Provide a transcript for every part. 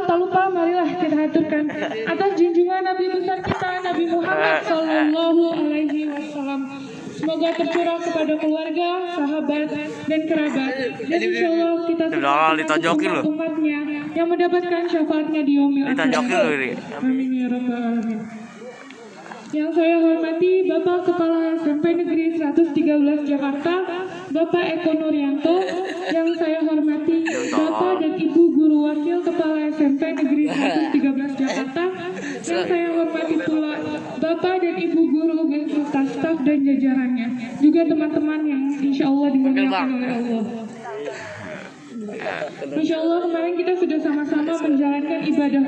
tak lupa marilah kita haturkan atas junjungan Nabi besar kita Nabi Muhammad Sallallahu Alaihi Wasallam. Semoga tercurah kepada keluarga, sahabat, dan kerabat. Dan insya Allah kita semua umatnya yang mendapatkan syafaatnya di yaumil akhir. Amin ya rabbal alamin. Yang saya hormati Bapak Kepala SMP Negeri 113 Jakarta, Bapak Eko Nuryanto. Yang saya hormati Bapak dan Ibu Guru Wakil Kepala SMP Negeri 113 Jakarta. Yang saya hormati pula Bapak dan Ibu Guru beserta staf dan jajarannya. Juga teman-teman yang insya Allah dimuliakan oleh Allah. Masya Allah, kemarin kita sudah sama-sama menjalankan ibadah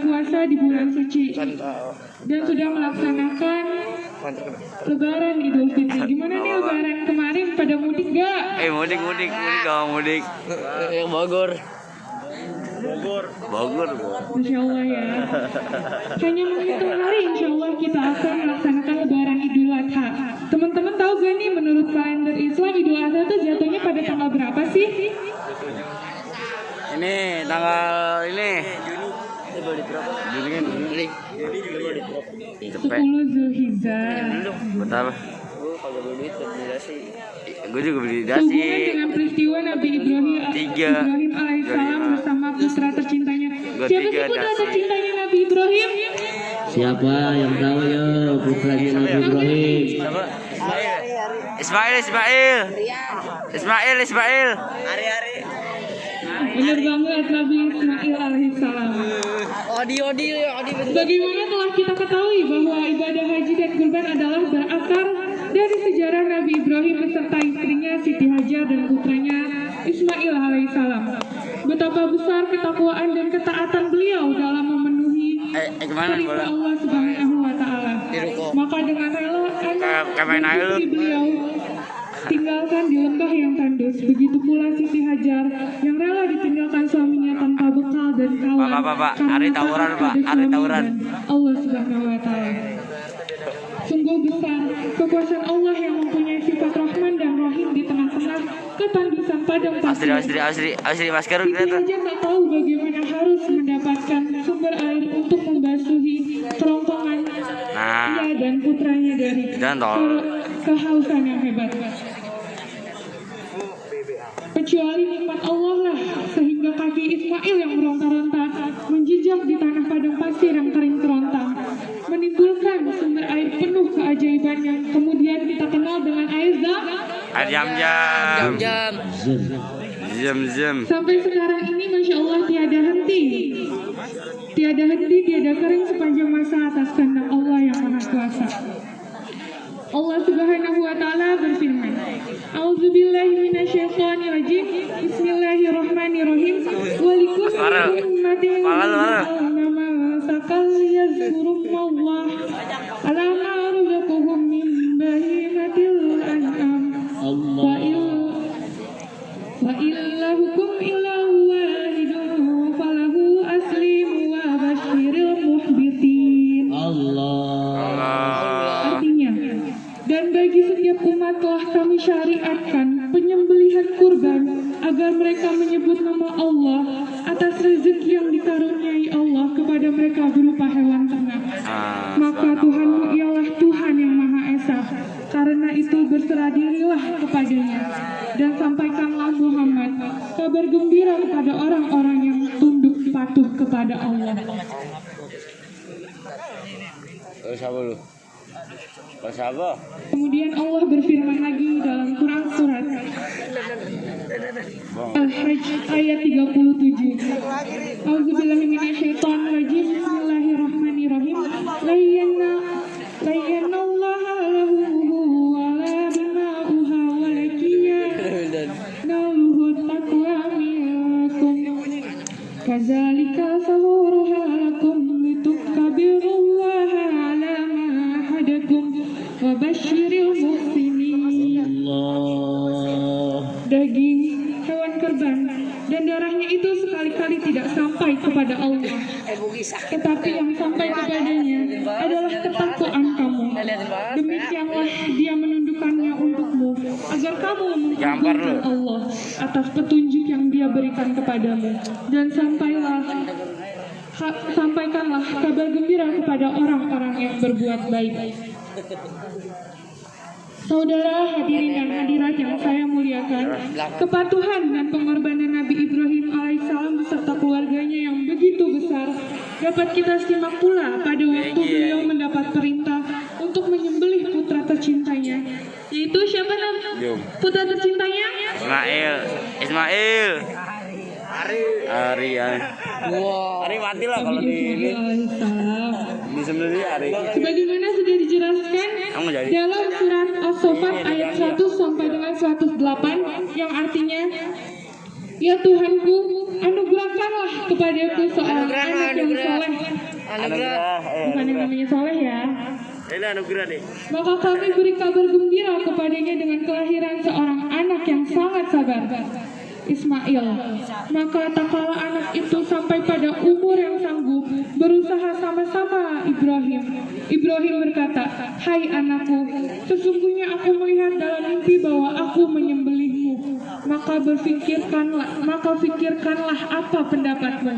puasa di bulan suci dan sudah melaksanakan Lebaran Idul Fitri. Gimana nih Lebaran kemarin, pada mudik gak? Mudik gak mudik. Bogor. Masya Allah ya. Hanya menghitung hari insya Allah kita akan melaksanakan Lebaran Idul Adha. Teman-teman tahu gak nih menurut kalender Islam Idul Adha itu jatuhnya pada tanggal berapa sih? Ini tanggal ini Juni. 10 Zulhijjah. Betul. Gue juga beli dasi. Hubungan dengan peristiwa Nabi Ibrahim alaihissalam bersama putra tercintanya. Siapa sih putra tercintanya Nabi Ibrahim? Siapa yang tahu ya putranya Nabi Ibrahim? Ismail. Benar banget, Nabi Ismail alaihissalam. Odi. Bagaimana telah kita ketahui bahwa ibadah haji dan kurban adalah berakar dari sejarah Nabi Ibrahim beserta istrinya Siti Hajar dan putranya Ismail alaihissalam. Betapa besar ketakwaan dan ketaatan beliau dalam memenuhi perintah Allah Subhanahu wa taala. Maka dengan rela anak istri beliau tinggalkan di lembah yang tandus. Begitu pula Siti Hajar yang rela ditinggalkan suaminya tanpa bekal dan kawan. Hari tawuran. Allah Subhanahu wa taala. Sungguh besar kekuasaan Allah yang mempunyai sifat Rahman dan Rahim di tengah-tengah ketandusan padang pasir. Asri masker Siti Hajar tak tahu bagaimana harus mendapatkan sumber air untuk membasuhi kerongkongan ia dan putranya dari kehausan yang hebat. Kecuali nikmat Allah lah, sehingga kaki Ismail yang meronta-ronta menjejak di tanah padang pasir yang kering kerontang, menimbulkan sumber air penuh keajaiban yang kemudian kita kenal dengan air Zam. Sampai sekarang ini Masya Allah tiada henti, tiada kering sepanjang masa atas kehendak Allah yang Maha Kuasa. Allah Subhanahu wa taala berfirman, A'udzubillahi minasyaitonirrajim. Bismillahirrahmanirrahim. Wa likulli ummatin ja'alna mansakan liyadhkurullah ala ma razaqahum min bahimatil an'am. Wa ilahukum ilahu wahidun falahu aslimu wa basyiril muhbitin. Artinya, dan bagi setiap umat telah kami syariatkan penyembelihan kurban agar mereka menyebut nama Allah atas rezeki yang dikaruniai Allah kepada mereka berupa hewan ternak. Maka Tuhanmu ialah Tuhan yang Maha Esa. Karena itu berserah dirilah kepadanya dan sampaikanlah Muhammad kabar gembira kepada orang-orang yang tunduk patuh kepada Allah. Kemudian Allah berfirman lagi dalam Quran surat Al-Hajj ayat 37. A'udzubillahi minasyaitonirrajim. Bismillahirrahmanirrahim. Layyannallaha lahu wa la dima'uha wa lakiyannaluhu taqwa minkum. Kadzalika sahuruha lakum litukabbirullaha ala ma hadakum wa basyiril muhsinin. Daging hewan kurban dan darahnya itu sekali-kali tidak sampai kepada Allah, tetapi yang sampai kepadanya adalah ketakwaan kamu. Demikianlah dia menundukkannya untukmu agar kamu mengagungkan Allah atas petunjuk yang dia berikan kepadamu, dan sampailah sampaikanlah kabar gembira kepada orang-orang yang berbuat baik. Saudara hadirin dan hadirat yang saya muliakan, kepatuhan dan pengorbanan Nabi Ibrahim alaihissalam beserta keluarganya yang begitu besar dapat kita simak pula pada waktu beliau mendapat perintah untuk menyembelih putra tercintanya, yaitu siapa namanya? Putra tercintanya? Ismail. Ari ya. Wow. Ari mati lah kalau di disembelih Ari. Sebagaimana sudah dijelaskan dalam surat As-Saffat ayat 100 sampai dengan 108 yang artinya, ya Tuhanku, anugerahkanlah kepadaku seorang anak yang soleh. Bukan yang namanya soleh ya. Ini anugerah nih. Maka kami beri kabar gembira kepadanya dengan kelahiran seorang anak yang sangat sabar, Ismail. Maka tak kala anak itu sampai pada umur yang sanggup, berusaha sama-sama Ibrahim berkata, "Hai anakku, sesungguhnya aku melihat dalam mimpi bahwa aku menyembelihmu. Maka fikirkanlah apa pendapatmu."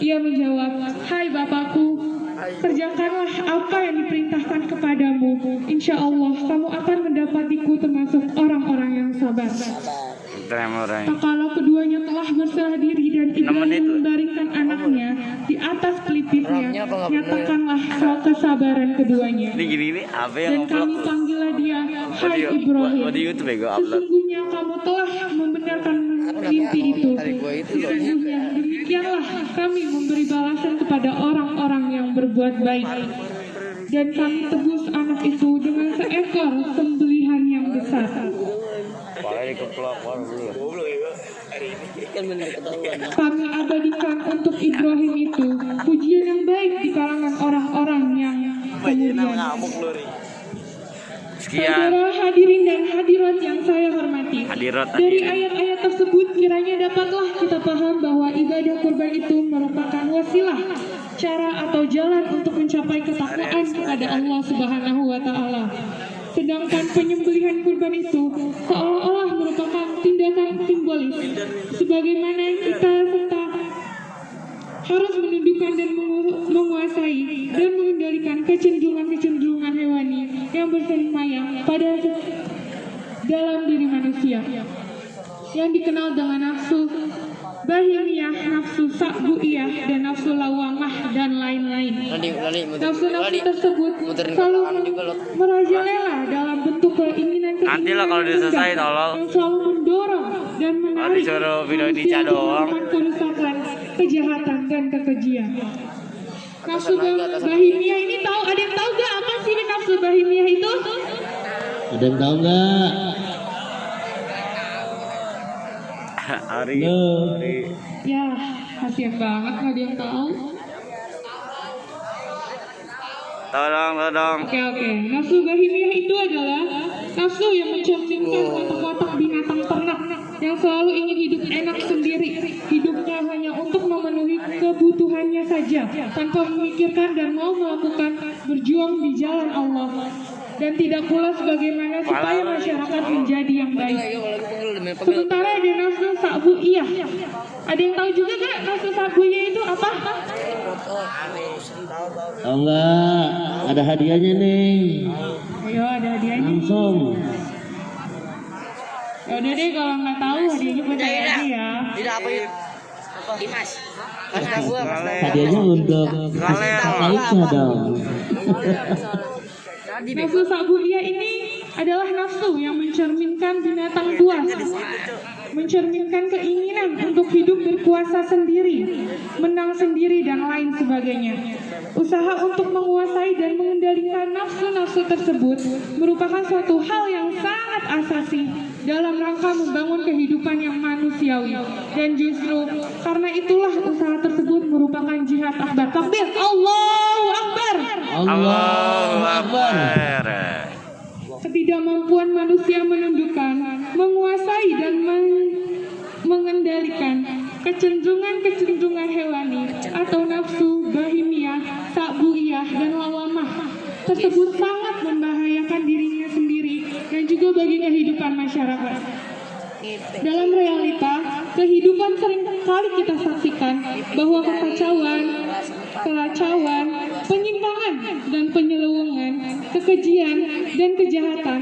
Ia menjawab, "Hai bapakku, kerjakanlah apa yang diperintahkan kepadamu. Insya Allah kamu akan mendapatiku termasuk orang-orang yang sabar." Tak kala keduanya telah berserah diri dan Ibrahim membaringkan anaknya di atas pelipitnya, nyatakanlah kesabaran keduanya. Dan kami panggillah dia, "Hai Ibrahim, sesungguhnya kamu telah membenarkan mimpi itu. Sesungguhnya demikianlah kami memberi balasan kepada orang-orang yang berbuat baik. Dan kami tebus anak itu dengan seekor sembelihan yang besar." Kami abadikan untuk Ibrahim itu pujian yang baik di kalangan orang-orang yang kemudian. Saudara hadirin dan hadirat yang saya hormati, dari ayat-ayat tersebut kiranya dapatlah kita paham bahwa ibadah kurban itu merupakan wasilah, cara atau jalan untuk mencapai ketakwaan kepada Allah Subhanahu wa Ta'ala. Sedangkan penyembelihan kurban itu seolah-olah merupakan tindakan simbolis, sebagaimana kita harus menundukkan dan menguasai dan mengendalikan kecenderungan-kecenderungan hewani yang bersemayam pada dalam diri manusia, yang dikenal dengan nafsu bahimiyah, nafsu sa'bu'iyah, dan nafsu lawamah, dan lain-lain. Nafsu-nafsu tersebut selalu merajalela dalam bentuk keinginan yang selalu mendorong dan menarik manusia untuk melakukan kerusakan, kejahatan, dan kekejian. Nafsu bahimiyah ini ada yang tahu gak apa sih nafsu bahimiyah itu? Ada yang tahu nggak? Ari. Ya, kasihan banget nggak ada yang tahu. Tolong. Oke. Nafsu bahimiyah itu adalah nafsu yang mencerminkan watak-watak binatang ternak yang selalu ingin hidup enak sendiri. Hidupnya hanya untuk memenuhi kebutuhannya saja, tanpa memikirkan dan mau melakukan berjuang di jalan Allah. Dan tidak pula sebagaimana supaya masyarakat menjadi yang baik. Sementara ada nafsu sa'bu'iyah. Ada yang tahu juga gak nafsu sa'bu'iyah itu apa? Tahu nggak? Ada hadiahnya nih. Ayo, ada hadiahnya. Langsung. Yaudah deh, kalau nggak tahu hadiahnya buat saya aja ya. Tidak apa ya? Dimas. Hadiahnya untuk Aisyah dong. Nafsu sa'bu'iyah ini adalah nafsu yang mencerminkan binatang buas, mencerminkan keinginan untuk hidup berkuasa sendiri, menang sendiri, dan lain sebagainya. Usaha untuk menguasai dan mengendalikan nafsu-nafsu tersebut merupakan suatu hal yang sangat asasi dalam rangka membangun kehidupan yang manusiawi. Dan justru karena itulah usaha tersebut merupakan jihad akbar. Takbir, Allahu Akbar. Allahu Akbar. Ketidakmampuan manusia menundukkan, menguasai, dan mengendalikan kecenderungan-kecenderungan hewani atau nafsu bahimiyah, sa'bu'iyah, dan lawamah tersebut sangat membahayakan dirinya sendiri dan juga bagi kehidupan masyarakat. Dalam realita, kehidupan sering kali kita saksikan bahwa kekacauan, kelacauan, penyimpangan dan penyelewengan, kekejian dan kejahatan,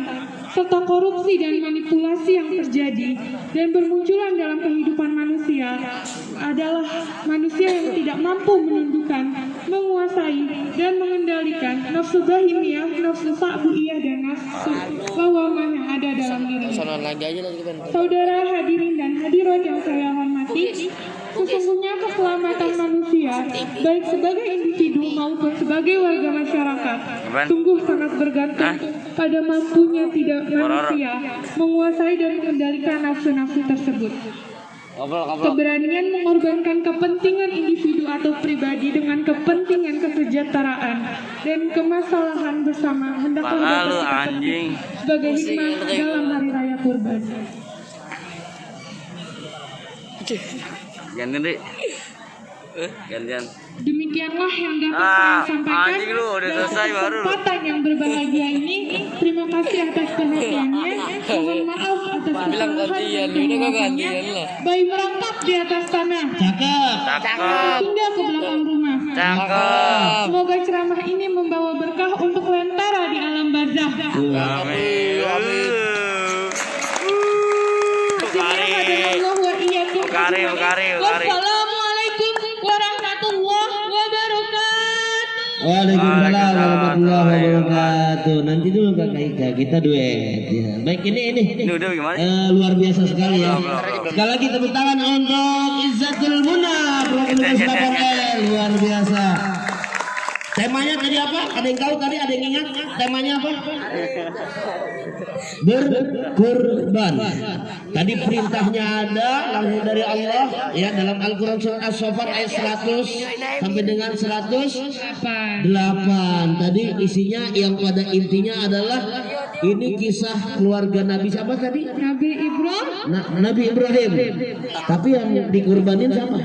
serta korupsi dan manipulasi yang terjadi dan bermunculan dalam kehidupan manusia adalah manusia yang tidak mampu menundukkan, menguasai, dan mengendalikan nafsu bahimiyah, nafsu sa'buiyah, dan nafsu lawamah yang ada dalam dirinya. Saudara hadirin dan hadirat yang saya hormati, sesungguhnya keselamatan manusia, baik sebagai individu maupun sebagai warga masyarakat, sungguh sangat bergantung pada mampunya tidak manusia menguasai dan mengendalikan nafsu-nafsu tersebut. Keberanian mengorbankan kepentingan individu atau pribadi dengan kepentingan kesejahteraan dan kemasalahan bersama hendaklah dapat sebagai hikmah dalam hari raya kurban. Gantian. Demikianlah yang dapat saya sampaikan. Anjing lu udah selesai baru. Kesempatan yang berbahagia ini, terima kasih atas perhatiannya. Mohon maaf atas kesalahan dan kekurangannya. Bayi merangkap di atas tanah. Cakep. Hingga ke belakang rumah. Cakep. Semoga ceramah ini membawa berkah untuk lentera di alam barzah. Amin. Wassalamualaikum warahmatullahi wabarakatuh. Waalaikumsalam warahmatullahi wabarakatuh. Nanti dulu Kakak Ika, kita duet ya. Baik, ini Udah gimana? luar biasa sekali ya. Sekali lagi tepuk tangan untuk Izzatul Muna Provinsi Selatan. Luar biasa. Temanya tadi apa? Ada yang tahu tadi? Ada yang ingat? Temanya apa? Berkurban. Tadi perintahnya ada langsung dari Allah ya dalam Al-Qur'an surat As-Saffat ayat 100 sampai dengan 108. Tadi isinya yang pada intinya adalah ini kisah keluarga Nabi siapa tadi? Nabi Ibrahim. Nabi Ibrahim. Tapi yang dikurbanin siapa?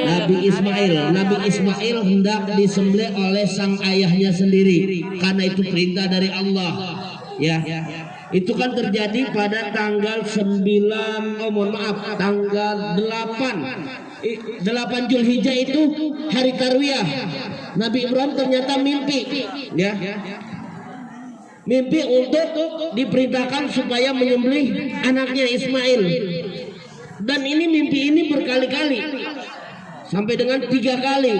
Nabi Ismail. Nabi Ismail hendak disembelih oleh sang ayahnya sendiri karena itu perintah dari Allah. Ya. Itu kan terjadi pada tanggal 8 Zulhijjah itu hari Tarwiyah. Nabi Ibrahim ternyata mimpi, ya. Mimpi untuk diperintahkan supaya menyembelih anaknya Ismail. Dan ini mimpi ini berkali-kali. Sampai dengan 3 kali.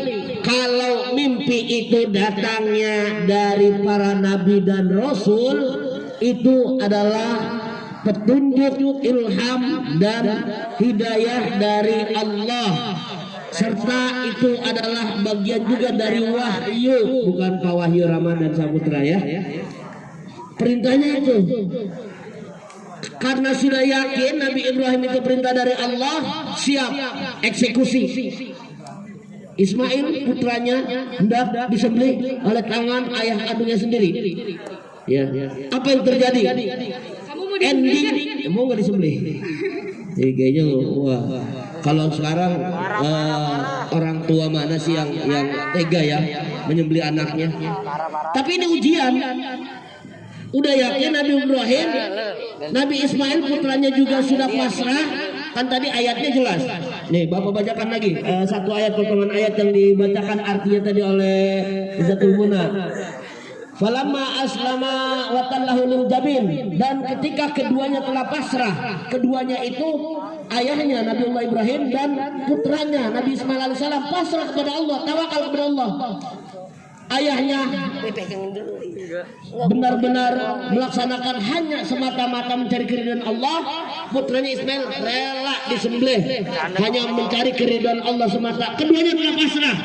Kalau mimpi itu datangnya dari para nabi dan rasul, itu adalah petunjuk, ilham, dan hidayah dari Allah. Serta itu adalah bagian juga dari wahyu, bukan Pak Wahyu Ramadan Saputra ya. Perintahnya itu. Karena sudah yakin Nabi Ibrahim itu perintah dari Allah, siap eksekusi. Ismail putranya hendak disembelih oleh tangan ayah kandungnya sendiri. Ya. Apa yang terjadi? Ending mau nggak disembelih? Kayaknya wah. Kalau sekarang orang tua mana sih yang tega ya menyembelih anaknya? Tapi ini ujian. Udah yakin Nabi Ibrahim, Nabi Ismail putranya juga sudah pasrah. Kan tadi ayatnya jelas. Nih Bapak bacakan lagi satu ayat potongan ayat yang dibacakan artinya tadi oleh Izzatul Muna. Falamma aslama wa tallahu lil jabin, dan ketika keduanya telah pasrah, keduanya itu ayahnya Nabiullah Ibrahim dan putranya Nabi Ismail alaihissalam pasrah kepada Allah, tawakal kepada Allah. Ayahnya benar-benar melaksanakan hanya semata-mata mencari keridhaan Allah. Putranya Ismail rela disembelih hanya mencari keridhaan Allah semata. Keduanya telah pasrah.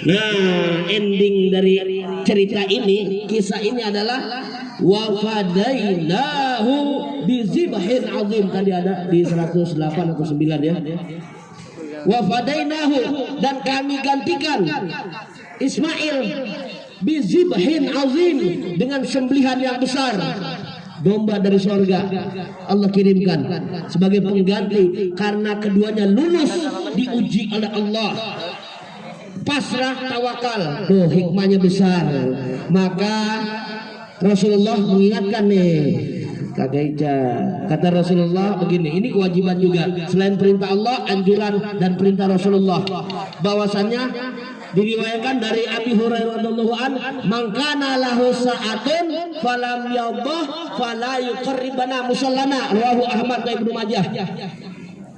Nah, ending dari cerita ini, kisah ini adalah wa fadainahu bizibhin azim. Tadi ada di 108 atau 9 ya. Wa fadainahu, dan kami gantikan Ismail bizibhin azim, dengan sembelihan yang besar, domba dari sorga Allah kirimkan sebagai pengganti karena keduanya lulus diuji oleh Allah, pasrah tawakal. Tuh hikmahnya besar. Maka Rasulullah mengingatkan nih Kakak Ica, kata Rasulullah begini, ini kewajiban juga selain perintah Allah, anjuran dan perintah Rasulullah, bahwasannya Diriwayatkan dari Abi Hurairah radhiyallahu an, "Man kana lahu sa'atun falam yadhah fala yuqarribana musallana." Rawahu Ahmad dan Ibnu Majah.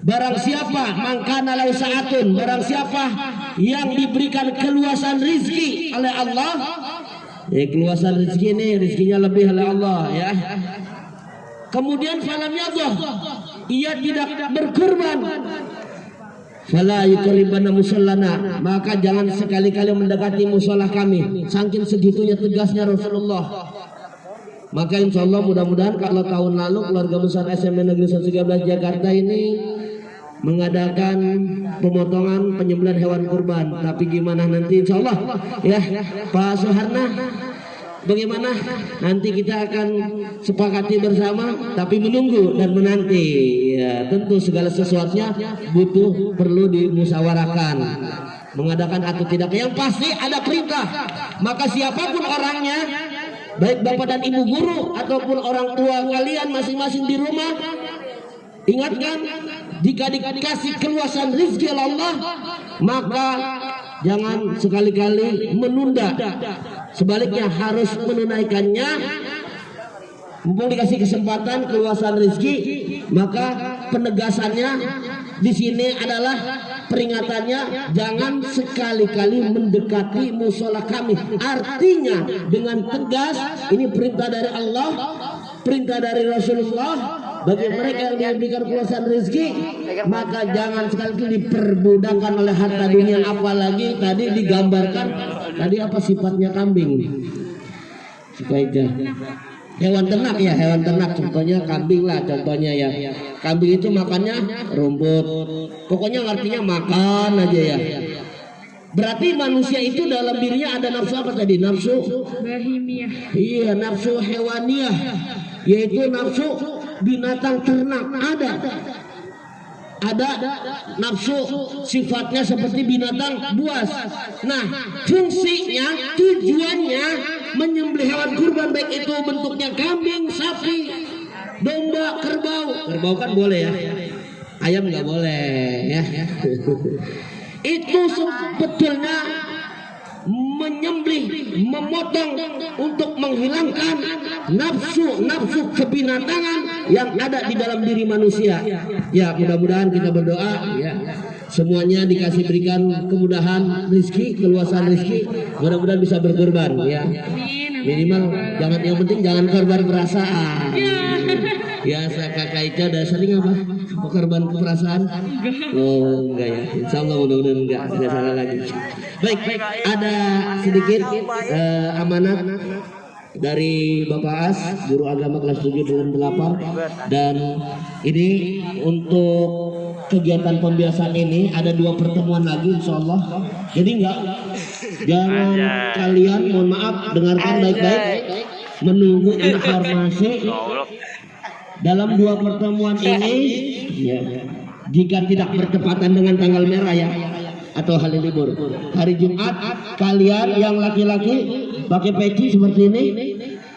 Barang siapa mangkana lahu sa'atun, barang siapa yang diberikan keluasan rizki oleh Allah, keluasan rizki ini rizkinya lebih oleh Allah ya. Kemudian falam yadhah, ia tidak berkurban, fala yuqarribana musallana, maka jangan sekali-kali mendekati musolah kami. Saking segitunya tegasnya Rasulullah. Maka insya Allah mudah-mudahan kalau tahun lalu keluarga besar SMP Negeri 113 Jakarta ini mengadakan pemotongan penyembelihan hewan kurban, tapi gimana nanti insya Allah ya Pak Suharna, bagaimana nanti kita akan sepakati bersama, tapi menunggu dan menanti ya. Tentu segala sesuatunya butuh perlu dimusyawarahkan, mengadakan atau tidak, yang pasti ada perintah. Maka siapapun orangnya, baik bapak dan ibu guru ataupun orang tua kalian masing-masing di rumah, ingatkan, jika dikasih keluasan rezeki Allah, maka jangan sekali-kali menunda. Sebaliknya harus menunaikannya. Mumpung dikasih kesempatan keluasan rezeki, maka penegasannya di sini adalah peringatannya, jangan sekali-kali mendekati musola kami. Artinya dengan tegas, ini perintah dari Allah, perintah dari Rasulullah. Bagi mereka yang diberikan keluasan rezeki, maka jangan sekali-kali diperbudakan oleh harta dunia. Apalagi tadi digambarkan, tadi apa sifatnya kambing, supaya hewan ternak ya, hewan ternak contohnya kambing lah contohnya ya. Kambing itu makannya rumput, pokoknya artinya makan aja ya. Berarti manusia itu dalam dirinya ada nafsu apa tadi? Nafsu bahimiyah. Iya, nafsu hewaniyah, yaitu nafsu binatang ternak. Ada nafsu sifatnya seperti binatang buas. Nah, fungsinya, tujuannya menyembelih hewan kurban, baik itu bentuknya kambing, sapi, domba, kerbau. Kerbau kan boleh ya, ayam nggak boleh ya. Itu sebetulnya menyembelih, memotong untuk menghilangkan nafsu kebinatangan yang ada di dalam diri manusia. Ya, mudah-mudahan kita berdoa ya, semuanya dikasih berikan kemudahan rezeki, keluasan rezeki, mudah-mudahan bisa berkorban ya. Minimal jangan, yang penting jangan korban perasaan. Ya, kakak Ica ada sering apa? Korban perasaan? Oh enggak ya, insya Allah mudah-mudahan enggak, tidak salah lagi. Baik, ada sedikit amanat dari Bapak As, guru agama kelas 7 dengan 8, dan ini untuk kegiatan pembiasaan ini ada 2 pertemuan lagi insya Allah. Jadi jangan kalian, mohon maaf, dengarkan baik-baik, menunggu informasi dalam 2 pertemuan ini ya, jika tidak bertepatan dengan tanggal merah ya, atau hari libur. Hari Jumat kalian yang laki-laki pakai peci seperti ini,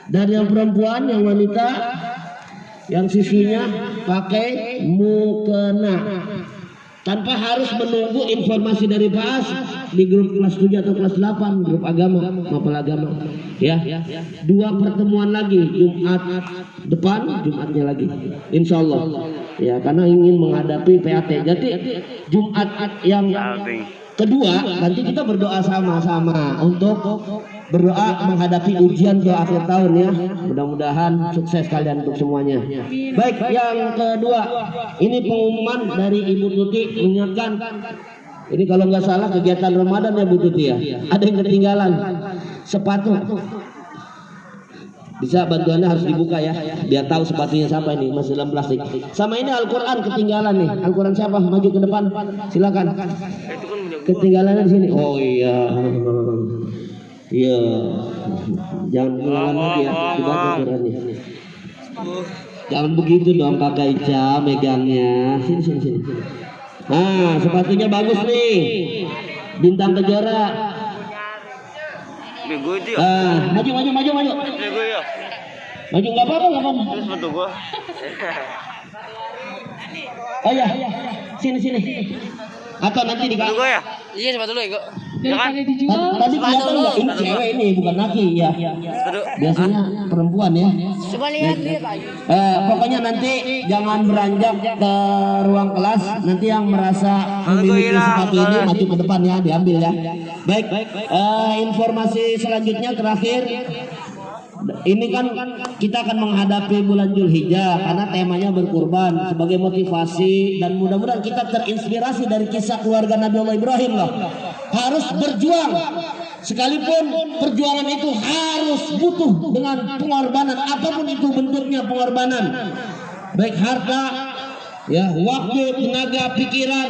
dan yang perempuan, yang wanita, yang sisinya pakai mukena. Tanpa harus menunggu informasi dari Pak As di grup kelas 7 atau kelas 8, grup agama, mapel agama. Ya, 2 pertemuan lagi, Jumat depan, Jumatnya lagi, insya Allah. Ya, karena ingin menghadapi PAT. Jadi Jumat yang kedua nanti kita berdoa sama-sama untuk berdoa menghadapi ujian ke akhir tahun ya. Mudah-mudahan sukses kalian untuk semuanya. Baik, yang kedua, ini pengumuman dari Ibu Tuti mengingatkan. Ini kalau nggak salah kegiatan Ramadan ya Bu Tuti ya. Ada yang ketinggalan sepatu. Bisa bantuannya harus dibuka ya, biar tahu sepatunya siapa ini, masih dalam plastik. Sama ini Al-Quran ketinggalan nih. Al-Quran siapa? Maju ke depan, silakan. Ketinggalannya di sini. Oh iya. Iya. Jangan ketinggalan lagi ya, dibaca Qurannya. Jangan begitu dong Kakak Ica megangnya. Sini. Nah, sepatunya bagus nih. Bintang Kejora. Maju. Maju nggak apa-apa. Oh ya, sini. Atau nanti dikasih. Iya, sepatu dulu ya, kok. Daripada dijual. Tadi kelihatan nggak ini cewek ini bukan laki ya. Biasanya perempuan ya. Coba lihat dia, Pak. Pokoknya nanti jangan beranjak ke ruang kelas. Nanti yang merasa memiliki sepatu ini maju ke depan ya, diambil ya. Baik, informasi selanjutnya terakhir. Ini kan kita akan menghadapi bulan Zulhijjah karena temanya berkurban sebagai motivasi dan mudah-mudahan kita terinspirasi dari kisah keluarga Nabi Allah Ibrahim loh. Harus berjuang sekalipun perjuangan itu harus butuh dengan pengorbanan apapun itu bentuknya pengorbanan. Baik harta, ya waktu, tenaga, pikiran.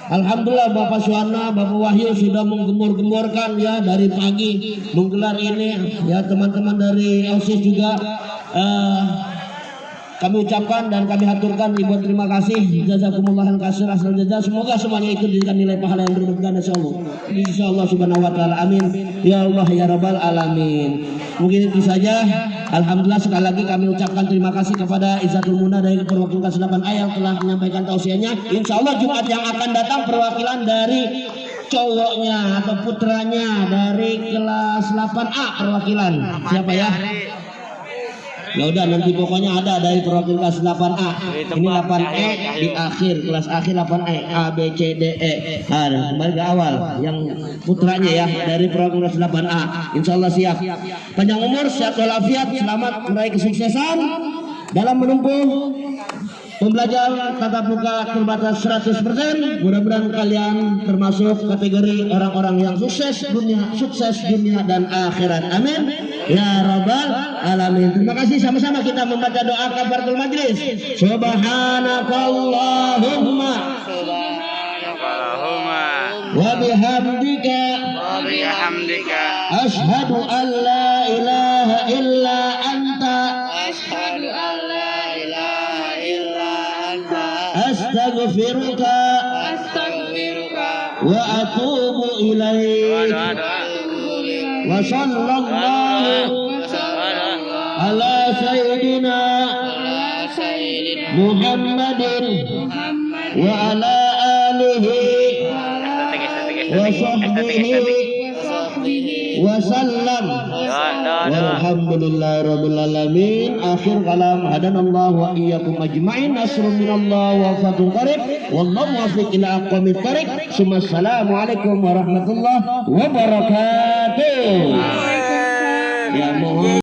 Alhamdulillah Bapak Suwana, Bapak Wahyu sudah menggembor-gemborkan ya dari pagi menggelar ini ya teman-teman dari OSIS juga kami ucapkan dan kami haturkan ribuan terima kasih jazakumullah kasir asal jazah semoga semuanya itu diberikan nilai pahala yang berlimpah insyaallah subhanahu wa taala amin ya Allah ya rabbal alamin. Mungkin itu saja. Alhamdulillah sekali lagi kami ucapkan terima kasih kepada Izzatul Muna dari perwakilan kelas 8A yang telah menyampaikan tausiahnya. Insyaallah Jumat yang akan datang perwakilan dari cowoknya atau putranya dari kelas 8A perwakilan siapa ya? Ya udah nanti pokoknya ada dari perwakilan kelas 8A. Ini 8E di akhir kelas akhir 8E A B C D E. Nah, kembali ke awal yang putranya ya dari perwakilan kelas 8A. Insyaallah siap. Panjang umur, sehat walafiat, selamat meraih kesuksesan dalam menempuh pembelajaran tatap muka terbatas 100%. Mudah-mudahan kalian termasuk kategori orang-orang yang sukses dunia dan akhirat. Amin ya rabbal alamin. Terima kasih, sama-sama kita membaca doa kafaratul majlis. Subhanakallahumma wa bihamdika asyhadu an la ilaha illa anta astaghfiruka wa atubu ilaik. Wa sallallahu ala sayyidina Muhammadin wa ala alihi wa sahbihi wa sallam. Walhamdulillahi rabbil alamin. Akhir kalam hadanallahu wa iyyakum ajma'in. Nasrun minallah wa fathun qarib. Wallahu muwaffiq ila aqwamit thariq. Assalamualaikum warahmatullahi wabarakatuh. Ya mohon